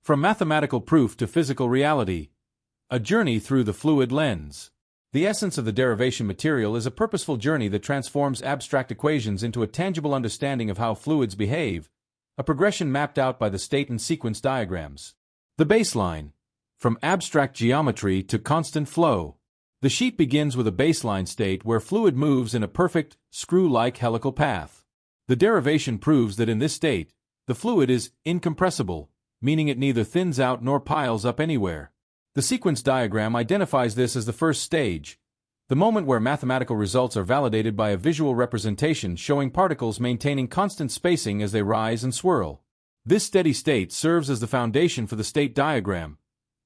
From mathematical proof to physical reality. A journey through the fluid lens. The essence of the derivation material is a purposeful journey that transforms abstract equations into a tangible understanding of how fluids behave, a progression mapped out by the state and sequence diagrams. The baseline. From abstract geometry to constant flow. The sheet begins with a baseline state where fluid moves in a perfect, screw-like helical path. The derivation proves that in this state, the fluid is incompressible, meaning it neither thins out nor piles up anywhere. The sequence diagram identifies this as the first stage, the moment where mathematical results are validated by a visual representation showing particles maintaining constant spacing as they rise and swirl. This steady state serves as the foundation for the state diagram,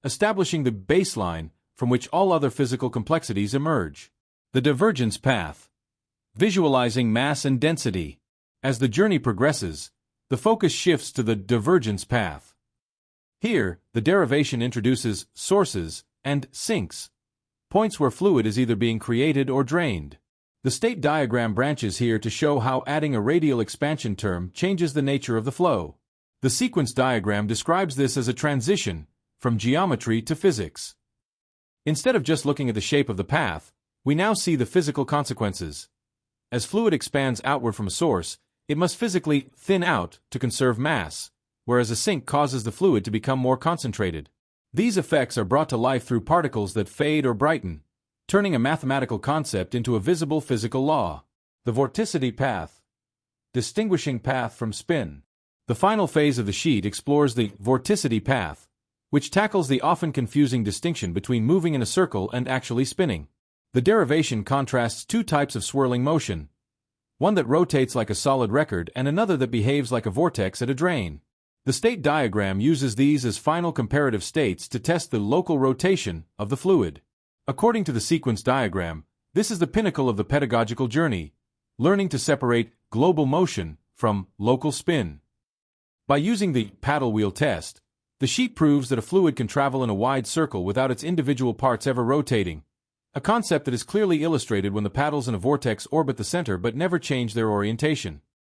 establishing the baseline from which all other physical complexities emerge. The divergence path. Visualizing mass and density. As the journey progresses, the focus shifts to the divergence path. Here, the derivation introduces sources and sinks, points where fluid is either being created or drained. The state diagram branches here to show how adding a radial expansion term changes the nature of the flow. The sequence diagram describes this as a transition from geometry to physics. Instead of just looking at the shape of the path, we now see the physical consequences. As fluid expands outward from a source, it must physically thin out to conserve mass, whereas a sink causes the fluid to become more concentrated. These effects are brought to life through particles that fade or brighten, turning a mathematical concept into a visible physical law. The vorticity path. Distinguishing path from spin. The final phase of the sheet explores the vorticity path, which tackles the often confusing distinction between moving in a circle and actually spinning. The derivation contrasts two types of swirling motion, one that rotates like a solid record and another that behaves like a vortex at a drain. The state diagram uses these as final comparative states to test the local rotation of the fluid. According to the sequence diagram, this is the pinnacle of the pedagogical journey, learning to separate global motion from local spin. By using the paddle wheel test, the sheet proves that a fluid can travel in a wide circle without its individual parts ever rotating, a concept that is clearly illustrated when the paddles in a vortex orbit the center but never change their orientation.